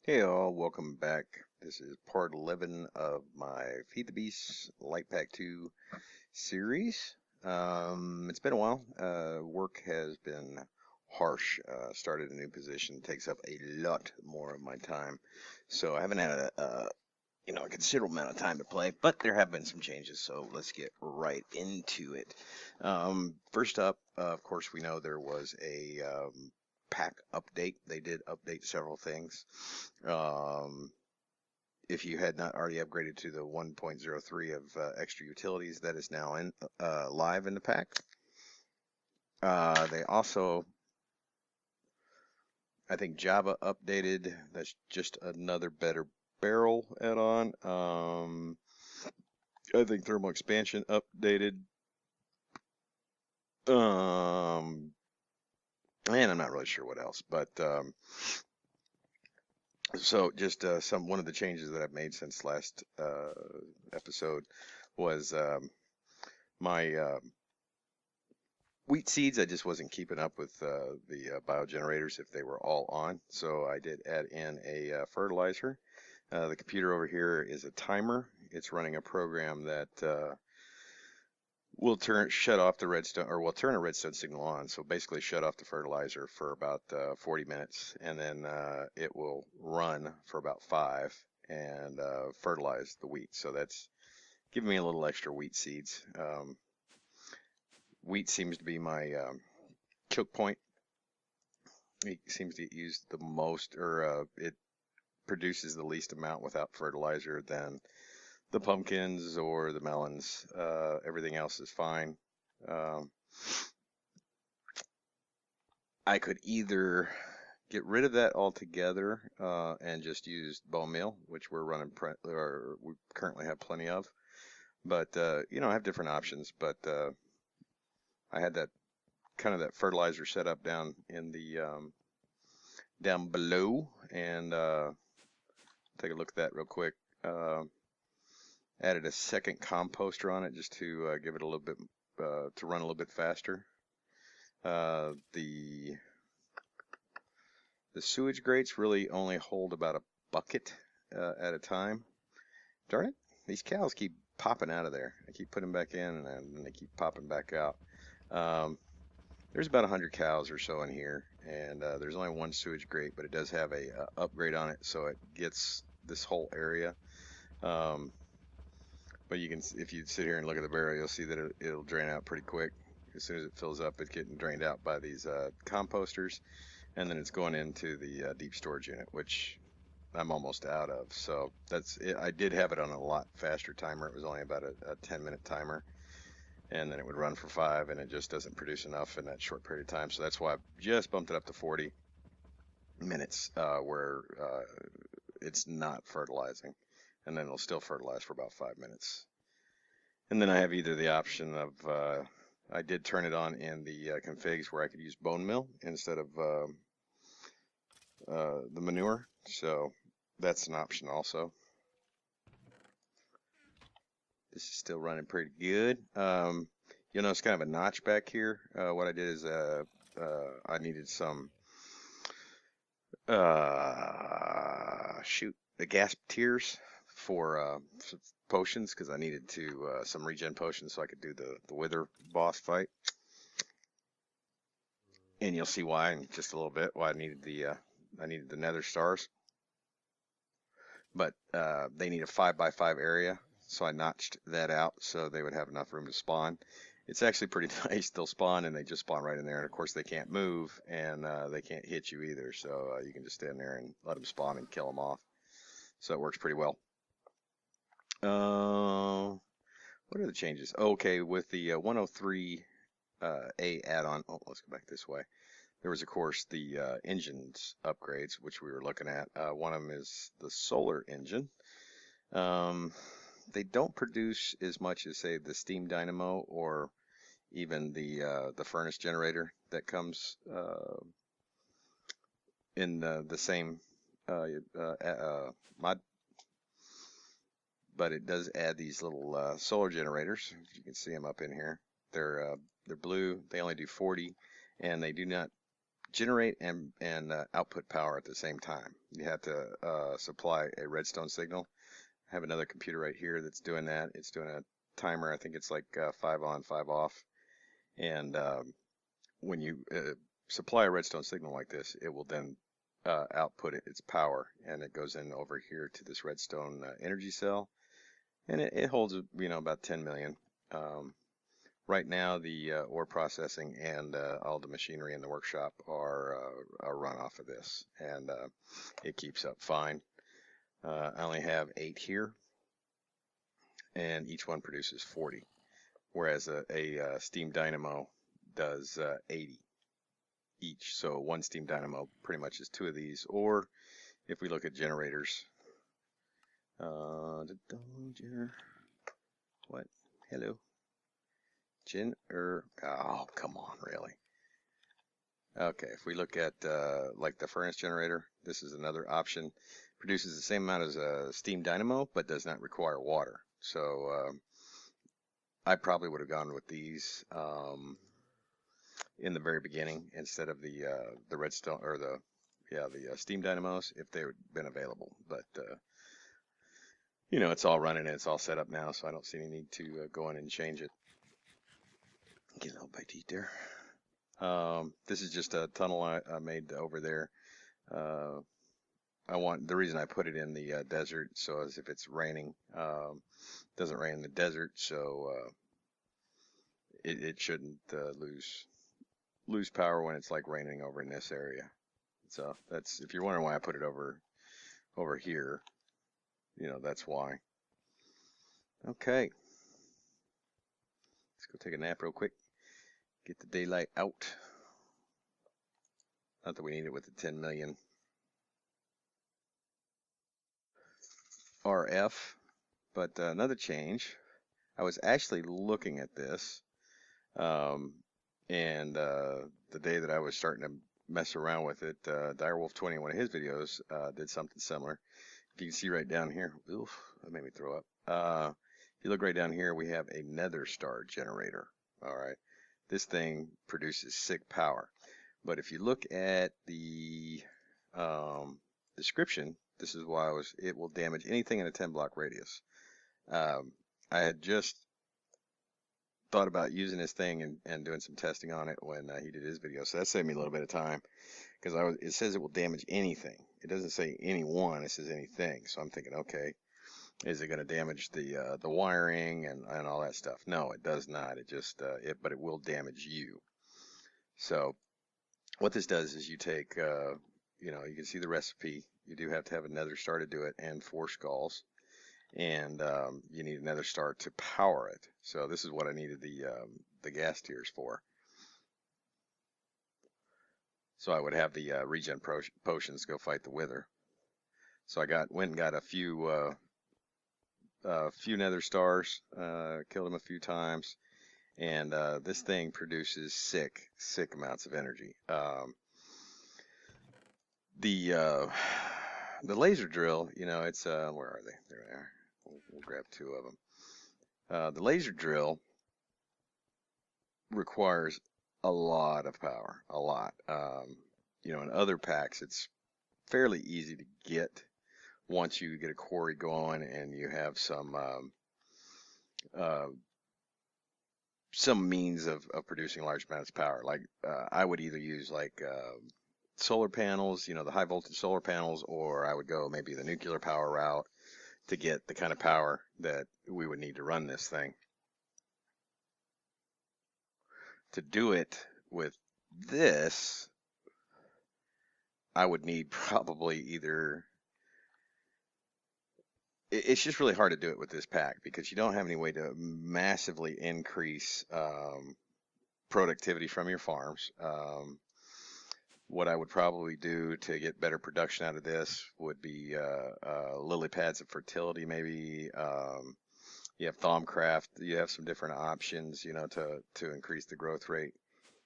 Hey all, welcome back. This is part 11 of my Feed the Beast Light Pack 2 series. It's been a while. Work has been harsh. Started a new position, takes up a lot more of my time. So I haven't had a considerable amount of time to play, but there have been some changes, so let's get right into it. First up, of course, we know there was a pack update. They did update several things. Um, if you had not already upgraded to the 1.03 of extra utilities, that is now in live in the pack. They also, I think Java updated. That's just another better barrel add-on. I think thermal expansion updated. Um, and I'm not really sure what else, but so just one of the changes that I've made since last episode was my wheat seeds. I just wasn't keeping up with the biogenerators if they were all on, so I did add in a fertilizer. The computer over here is a timer. It's running a program that will shut off the redstone, or will turn a redstone signal on. So basically shut off the fertilizer for about 40 minutes, and then it will run for about 5 and fertilize the wheat. So that's giving me a little extra wheat seeds. Wheat seems to be my choke point. It seems to get used the most, or it produces the least amount without fertilizer than the pumpkins or the melons. Everything else is fine. Um, I could either get rid of that altogether and just use bone meal, which we currently have plenty of. But I have different options. But I had that fertilizer set up down in the down below, and take a look at that real quick. Added a second composter on it just to give it a little bit to run a little bit faster. The sewage grates really only hold about a bucket at a time. Darn it, these cows keep popping out of there. I keep putting them back in, and then they keep popping back out. Um, there's about 100 cows or so in here, and there's only one sewage grate, but it does have a upgrade on it, so it gets this whole area. Um, but if you sit here and look at the barrel, you'll see that it'll drain out pretty quick. As soon as it fills up, it's getting drained out by these composters, and then it's going into the deep storage unit, which I'm almost out of. So that's it. I did have it on a lot faster timer. It was only about a 10-minute timer, and then it would run for 5, and it just doesn't produce enough in that short period of time. So that's why I've just bumped it up to 40 minutes where it's not fertilizing, and then it'll still fertilize for about 5 minutes. And then I have either the option of I did turn it on in the configs where I could use bone meal instead of the manure, so that's an option also. This is still running pretty good. You'll notice kind of a notch back here. What I did is I needed some the gas tiers for potions, because I needed some regen potions so I could do the wither boss fight. And you'll see why in just a little bit, why I needed the nether stars. But they need a 5x5 area, so I notched that out so they would have enough room to spawn. It's actually pretty nice. They'll spawn and they just spawn right in there, and of course they can't move, and they can't hit you either, so you can just stand there and let them spawn and kill them off. So it works pretty well. What are the changes? Okay, with the 103 A add-on, let's go back this way. There was, of course, the engines upgrades, which we were looking at. One of them is the solar engine. They don't produce as much as, say, the steam dynamo or even the furnace generator that comes in the same mod. But it does add these little solar generators. You can see them up in here. They're blue. They only do 40, and they do not generate and output power at the same time. You have to supply a redstone signal. I have another computer right here that's doing that. It's doing a timer. I think it's like 5 on, 5 off. And when you supply a redstone signal like this, it will then output its power, and it goes in over here to this redstone energy cell, and it holds about 10 million. Right now, the ore processing and all the machinery in the workshop are run off of this, and it keeps up fine. I only have 8 here, and each one produces 40, whereas a steam dynamo does 80 each. So one steam dynamo pretty much is 2 of these. Or if we look at generators, what? Hello? Oh, come on, really? Okay, if we look at like the furnace generator, this is another option. Produces the same amount as a steam dynamo, but does not require water. So I probably would have gone with these in the very beginning instead of the redstone or the steam dynamos if they had been available. But it's all running and it's all set up now, so I don't see any need to go in and change it. Get a little bite to eat there. This is just a tunnel I made over there. The reason I put it in the desert, so as if it's raining, doesn't rain in the desert, so it shouldn't lose power when it's like raining over in this area. So that's, if you're wondering why I put it over here, that's why. Okay, let's go take a nap real quick. Get the daylight out. Not that we need it with the 10 million RF, but another change. I was actually looking at this, and the day that I was starting to mess around with it, Direwolf20 in one of his videos did something similar. If you can see right down here, oof, that made me throw up. If you look right down here, we have a nether star generator. All right. This thing produces sick power. But if you look at the description, this is why it will damage anything in a 10 block radius. I had just thought about using this thing and doing some testing on it when he did his video. So that saved me a little bit of time, because it says it will damage anything. It doesn't say anyone, it says anything. So I'm thinking, okay, is it going to damage the wiring and all that stuff? No, it does not. It just but it will damage you. So what this does is you take you can see the recipe. You do have to have a nether star to do it, and 4 skulls, and you need a nether star to power it. So this is what I needed the gas tiers for. So I would have the regen potions go fight the wither. So I went and got a few nether stars, killed them a few times, and this thing produces sick amounts of energy. The laser drill, it's where are they? There they are. We'll grab 2 of them. The laser drill requires a lot of power, a lot. In other packs, it's fairly easy to get once you get a quarry going and you have some means of producing large amounts of power. Like I would either use like solar panels, the high voltage solar panels, or I would go maybe the nuclear power route to get the kind of power that we would need to run this thing. To do it with this, I would need probably either, it's just really hard to do it with this pack because you don't have any way to massively increase productivity from your farms. What I would probably do to get better production out of this would be lily pads of fertility, maybe. You have Thaumcraft. You have some different options, to increase the growth rate.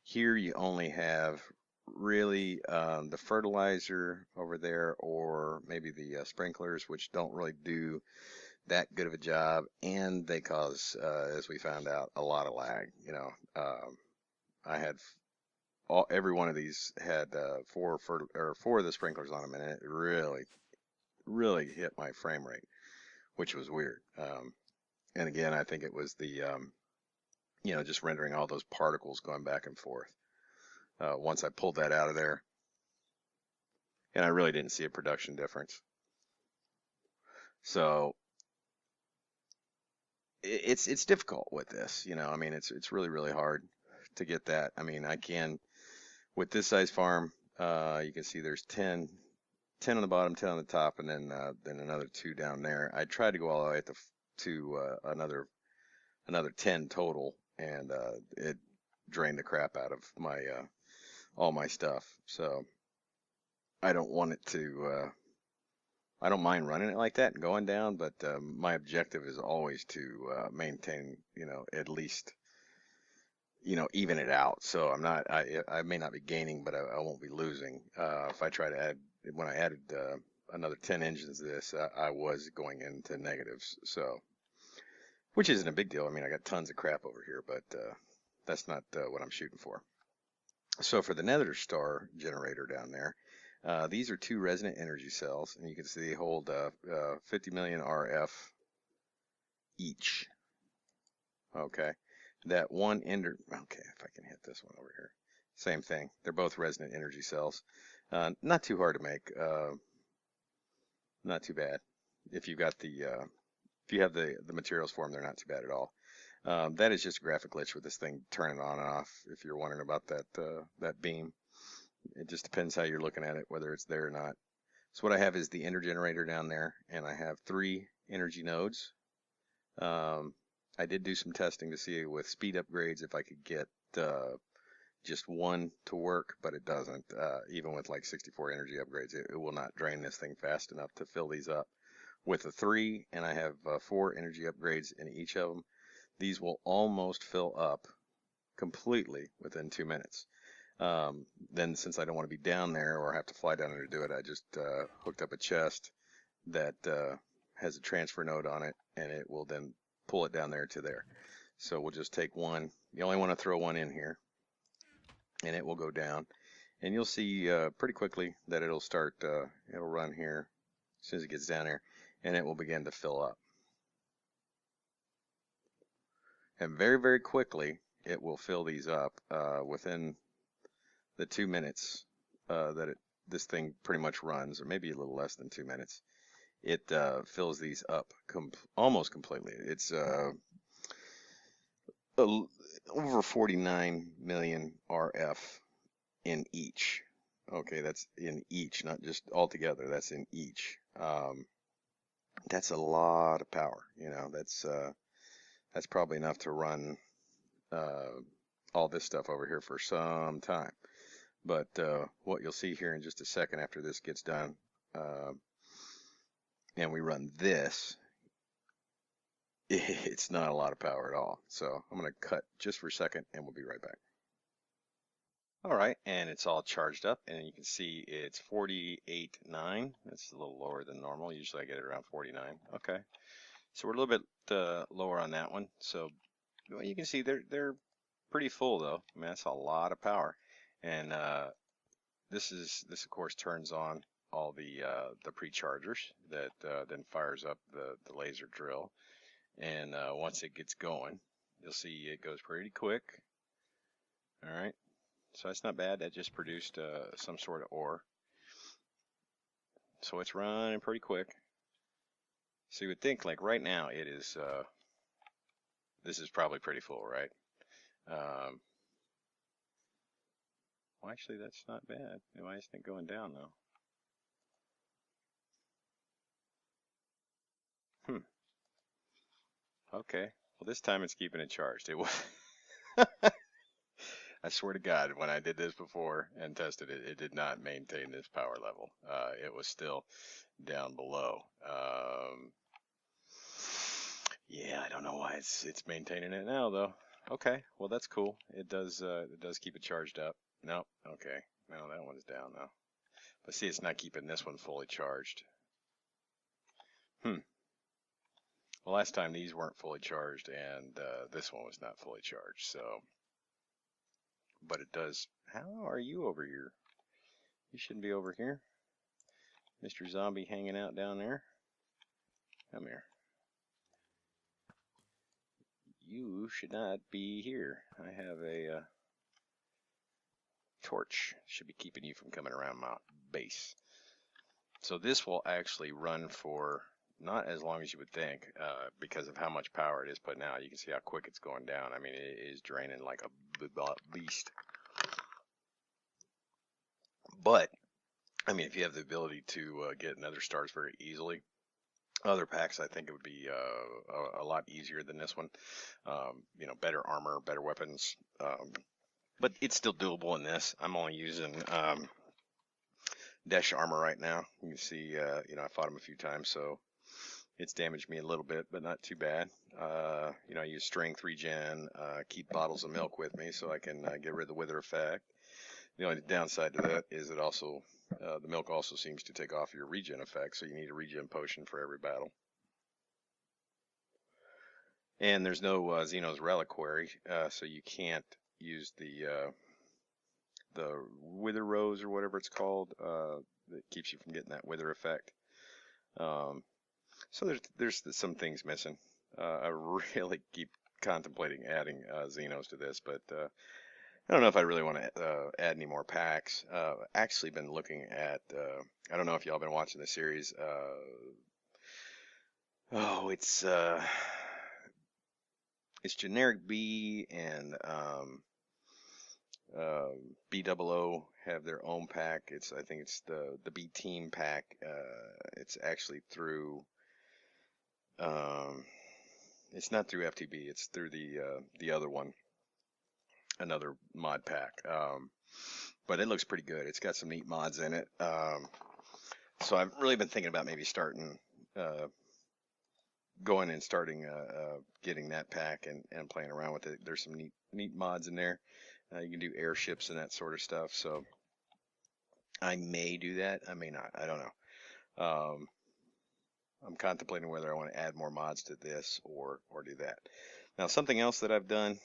Here you only have really the fertilizer over there, or maybe the sprinklers, which don't really do that good of a job, and they cause, as we found out, a lot of lag. I had every one of these had four of the sprinklers on them, and it really hit my frame rate, which was weird. And again, I think it was the just rendering all those particles going back and forth. Once I pulled that out of there, and I really didn't see a production difference. So it's difficult with this, I mean, it's really hard to get that. I mean, I can with this size farm, you can see there's 10 on the bottom, 10 on the top, and then another 2 down there. I tried to go all the way to another 10 total, and it drained the crap out of my all my stuff. So I don't want it to. I don't mind running it like that and going down, but my objective is always to maintain, at least, even it out. So I'm not. I may not be gaining, but I won't be losing. If I try to add, when I added another 10 engines to this, I was going into negatives. So, which isn't a big deal. I mean, I got tons of crap over here, but that's not what I'm shooting for. So for the Nether Star generator down there, these are 2 resonant energy cells, and you can see they hold 50 million RF each. Okay, that one ender. Okay, if I can hit this one over here, same thing. They're both resonant energy cells. Not too hard to make. Not too bad. If you've got if you have the materials for them, they're not too bad at all. That is just a graphic glitch with this thing turning on and off. If you're wondering about that beam, it just depends how you're looking at it, whether it's there or not. So what I have is the ender generator down there, and I have 3 energy nodes. I did do some testing to see with speed upgrades if I could get just 1 to work, but it doesn't. Even with like 64 energy upgrades, it will not drain this thing fast enough to fill these up. With the 3, and I have 4 energy upgrades in each of them, these will almost fill up completely within 2 minutes. Then since I don't want to be down there or have to fly down there to do it, I just hooked up a chest that has a transfer node on it, and it will then pull it down there to there. So we'll just take one. You only want to throw one in here, and it will go down. And you'll see pretty quickly that it'll start, it'll run here as soon as it gets down there, and it will begin to fill up. And very quickly, it will fill these up within the 2 minutes that this thing pretty much runs, or maybe a little less than 2 minutes. It fills these up almost completely. It's over 49 million RF in each. Okay, that's in each, not just all together. That's in each. That's a lot of power. That's probably enough to run all this stuff over here for some time. But what you'll see here in just a second after this gets done, and we run this, it's not a lot of power at all. So I'm going to cut just for a second, and we'll be right back. All right, and it's all charged up, and you can see it's 48.9. That's a little lower than normal. Usually I get it around 49. Okay, so we're a little bit lower on that one. So well, you can see they're pretty full though. I mean, that's a lot of power, and this of course turns on all the pre-chargers that then fires up the laser drill, and once it gets going, you'll see it goes pretty quick. All right. So that's not bad. That just produced some sort of ore. So it's running pretty quick. So you would think like right now it is, this is probably pretty full, right? Well, actually that's not bad. Why isn't it going down though? Okay. Well, this time it's keeping it charged. It was. I swear to God, when I did this before and tested it, it did not maintain this power level. It was still down below. Yeah, I don't know why it's maintaining it now though. Okay, well that's cool. It does keep it charged up. Nope. Okay. No, that one's down now. But see, it's not keeping this one fully charged. Well, last time these weren't fully charged, and this one was not fully charged. So but it does. How are you over here? You shouldn't be over here. Mr. Zombie hanging out down there. Come here. You should not be here. I have a torch. Should be keeping you from coming around my base. So this will actually run for not as long as you would think, because of how much power it is putting out. You can see how quick it's going down. I mean, it is draining like a beast. But, I mean, if you have the ability to get nether stars very easily, other packs, I think it would be a lot easier than this one. You know, better armor, better weapons. But it's still doable in this. I'm only using Dash armor right now. You can see, you know, I fought him a few times, so it's damaged me a little bit, but not too bad. You know, I use strength regen, keep bottles of milk with me so I can get rid of the wither effect. The only downside to that is it also, the milk also seems to take off your regen effect, so you need a regen potion for every battle. And there's no Xeno's reliquary, so you can't use the wither rose or whatever it's called, that keeps you from getting that wither effect. So there's some things missing. I really keep contemplating adding Xenos to this, but I don't know if I really want to add any more packs. Actually been looking at, I don't know if y'all been watching the series. It's Generic B and B00 have their own pack. I think it's the B Team pack. It's actually through. It's not through FTB. It's through the other one, another mod pack. But it looks pretty good. It's got some neat mods in it. So I've really been thinking about maybe starting, going and starting getting that pack and playing around with it. There's some neat mods in there. You can do airships and that sort of stuff. So I may do that. I may not. I don't know. I'm contemplating whether I want to add more mods to this or do that. Now, something else that I've done.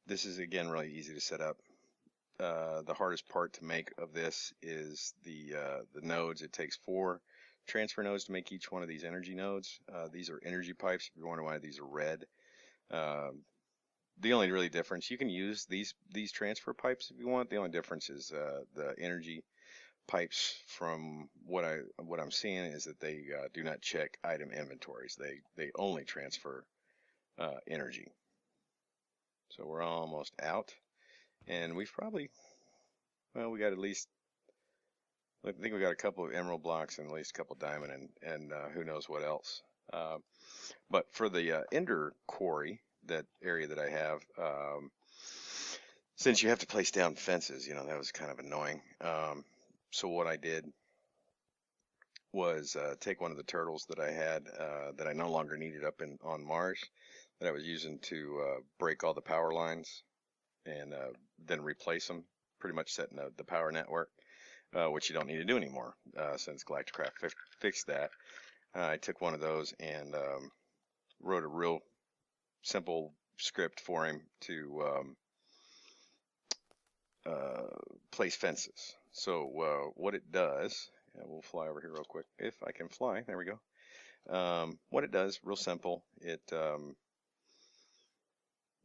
This is again really easy to set up. The hardest part to make of this is the nodes. It takes 4 transfer nodes to make each one of these energy nodes. These are energy pipes. If you're wondering why these are red, the only really difference, you can use these transfer pipes if you want. The only difference is the energy pipes, from what I'm seeing, is that they do not check item inventories. They only transfer energy. So we're almost out, and we've probably, well, we got at least, I think we got a couple of emerald blocks and at least a couple of diamond and who knows what else. But for the ender quarry, that area that I have, since you have to place down fences, you know, that was kind of annoying. So what I did was take one of the turtles that I had that I no longer needed up on Mars, that I was using to break all the power lines, and then replace them, pretty much setting the power network, which you don't need to do anymore since Galacticraft fixed that. I took one of those and wrote a real simple script for him to place fences. So what it does, and we'll fly over here real quick if I can fly. There we go. What it does, real simple. It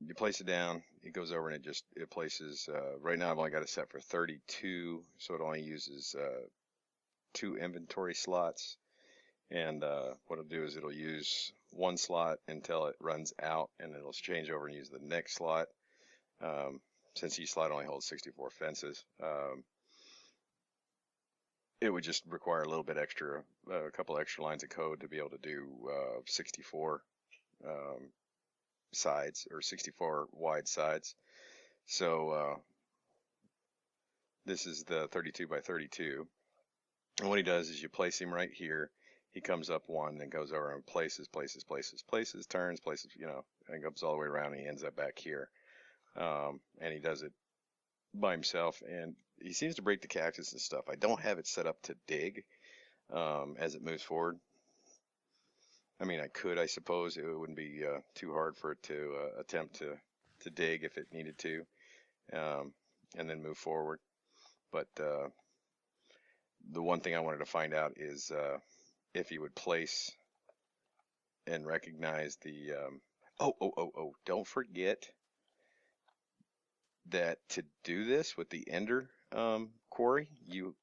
you place it down, it goes over and it places. Right now I've only got it set for 32, so it only uses 2 inventory slots. And what it'll do is it'll use 1 slot until it runs out, and it'll change over and use the next slot. Since each slot only holds 64 fences, it would just require a little bit extra, a couple extra lines of code to be able to do 64 sides, or 64 wide sides. So this is the 32 by 32. And what he does is you place him right here. He comes up 1, then goes over and places, turns, places, you know, and goes all the way around, and he ends up back here. And he does it by himself, and he seems to break the cactus and stuff. I don't have it set up to dig as it moves forward. I mean, I could, I suppose. It wouldn't be too hard for it to attempt to dig if it needed to, and then move forward. But the one thing I wanted to find out is if he would place and recognize the don't forget that to do this with the Ender quarry, you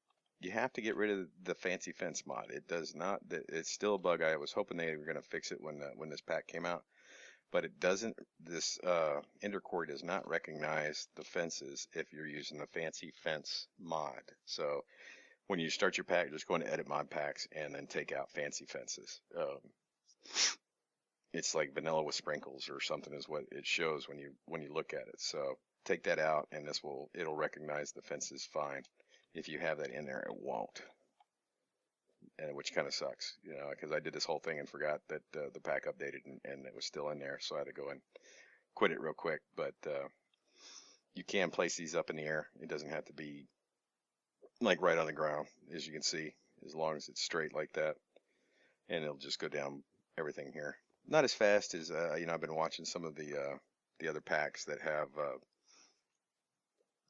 have to get rid of the fancy fence mod. It does not. It's still a bug. I was hoping they were going to fix it when this pack came out, but it doesn't. This Ender quarry does not recognize the fences if you're using the fancy fence mod. So when you start your pack, just go into edit mod packs and then take out fancy fences. It's like vanilla with sprinkles or something is what it shows when you look at it. So take that out, and it'll recognize the fences fine. If you have that in there, it won't, and which kind of sucks, because I did this whole thing and forgot that the pack updated and it was still in there, so I had to go and quit it real quick. But you can place these up in the air. It doesn't have to be like right on the ground, as you can see, as long as it's straight like that, and it'll just go down everything here. Not as fast as I've been watching some of the other packs that have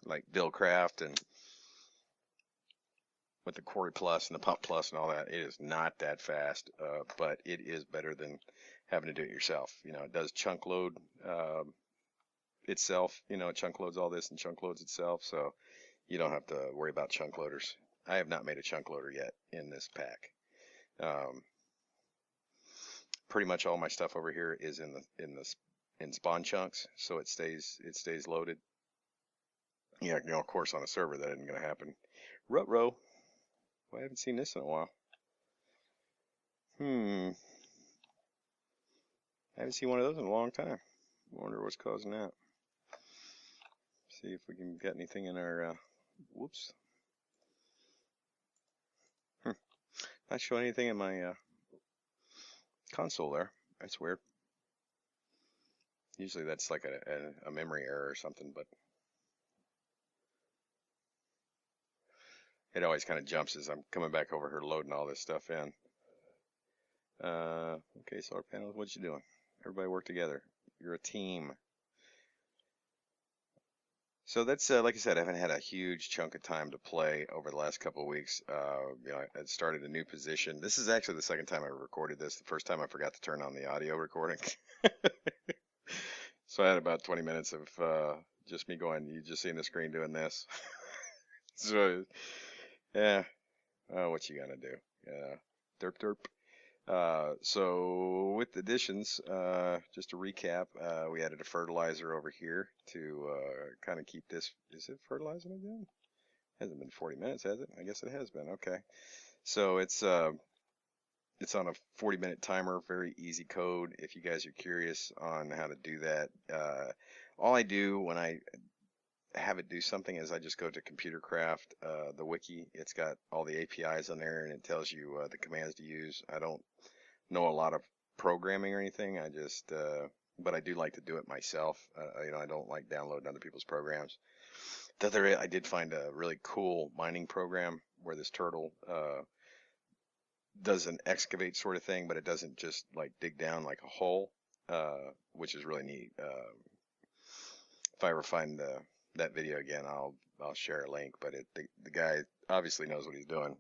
like Billcraft and with the Quarry Plus and the Pump Plus and all that. It is not that fast, but it is better than having to do it yourself. It does chunk load itself. It chunk loads all this and chunk loads itself, so you don't have to worry about chunk loaders. I have not made a chunk loader yet in this pack. Pretty much all my stuff over here is in spawn chunks, so it stays loaded. Of course on a server that isn't going to happen. Rutro. Well, I haven't seen this in a while. I haven't seen one of those in a long time. I wonder what's causing that. See if we can get anything in our whoops. Not showing anything in my console there. That's weird. Usually that's like a memory error or something, but it always kind of jumps as I'm coming back over here loading all this stuff in. Okay, solar panels, what you doing? Everybody work together. You're a team. So that's like I said, I haven't had a huge chunk of time to play over the last couple of weeks. I had started a new position. This is actually the second time I recorded this. The first time I forgot to turn on the audio recording. So I had about 20 minutes of just me going, you just seeing the screen doing this. So, yeah, what you gonna do? Yeah, derp derp. So with the additions, just to recap, we added a fertilizer over here to kind of keep this. Is it fertilizing again? Hasn't been 40 minutes, has it? I guess it has been. Okay. So it's on a 40-minute timer, very easy code. If you guys are curious on how to do that, all I do when I have it do something is I just go to ComputerCraft, the wiki. It's got all the APIs on there, and it tells you the commands to use. I don't know a lot of programming or anything. But I do like to do it myself. I don't like downloading other people's programs. I did find a really cool mining program where this turtle does an excavate sort of thing, but it doesn't just like dig down like a hole, which is really neat. If I ever find that video again, I'll share a link. But the guy obviously knows what he's doing.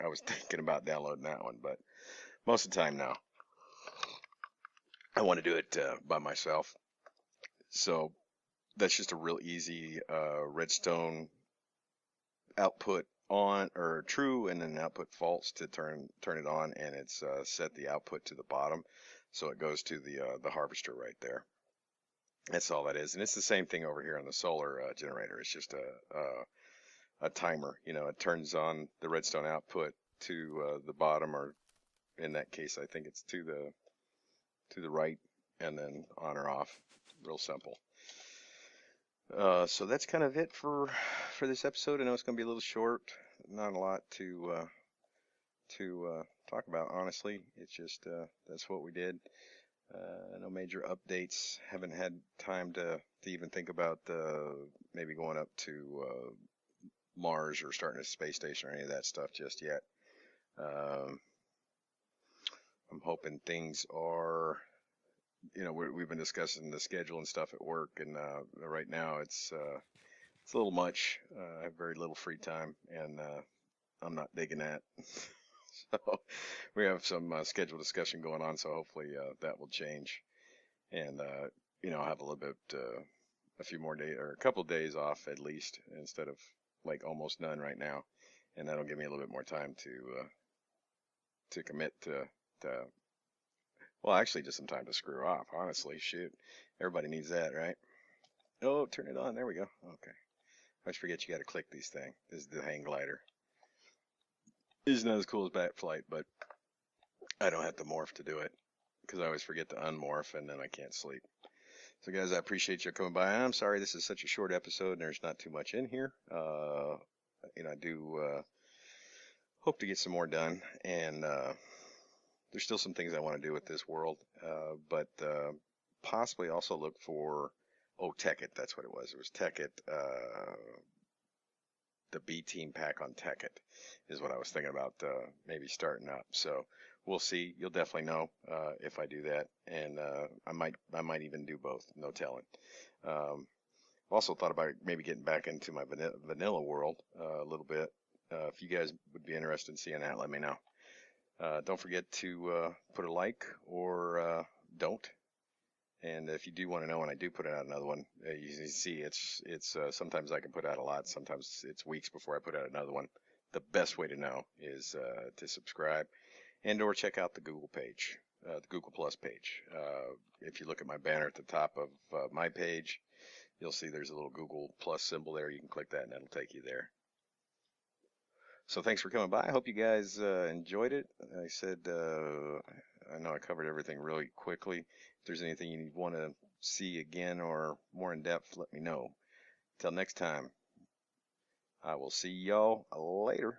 I was thinking about downloading that one, but most of the time now, I want to do it by myself. So that's just a real easy redstone output on or true, and then output false to turn it on, and it's set the output to the bottom, so it goes to the harvester right there. That's all that is, and it's the same thing over here on the solar generator. It's just a timer. It turns on the redstone output to the bottom, or in that case, I think it's to the right, and then on or off. Real simple. So that's kind of it for this episode. I know it's going to be a little short. Not a lot to talk about, honestly. It's just that's what we did. No major updates. Haven't had time to even think about maybe going up to Mars or starting a space station or any of that stuff just yet. I'm hoping things are we've been discussing the schedule and stuff at work, and right now it's a little much. I have very little free time, and I'm not digging that. So we have some schedule discussion going on, so hopefully that will change, and I'll have a little bit, a few more days or a couple of days off at least, instead of like almost none right now, and that'll give me a little bit more time to commit to well, actually, just some time to screw off. Honestly, shoot, everybody needs that, right? Oh, turn it on. There we go. Okay. I always forget you got to click these things. This is the hang glider. It's not as cool as bat flight, but I don't have to morph to do it because I always forget to unmorph and then I can't sleep. So, guys, I appreciate you coming by. I'm sorry this is such a short episode and there's not too much in here. I do hope to get some more done, and there's still some things I want to do with this world, but possibly also look for, oh, Tekkit, that's what it was. It was Tekkit, the B team pack on Tekkit is what I was thinking about maybe starting up. So we'll see. You'll definitely know if I do that, and I might even do both. No telling. Also thought about maybe getting back into my vanilla world a little bit. If you guys would be interested in seeing that, let me know. Don't forget to put a like or don't. And if you do want to know when I do put out another one, you can see it's sometimes I can put out a lot, sometimes it's weeks before I put out another one. The best way to know is to subscribe and or check out the Google page, the Google Plus page. If you look at my banner at the top of my page, you'll see there's a little Google Plus symbol there. You can click that and that'll take you there. So thanks for coming by. I hope you guys enjoyed it. I said, I know I covered everything really quickly. If there's anything you want to see again or more in depth, let me know. Till next time, I will see y'all later.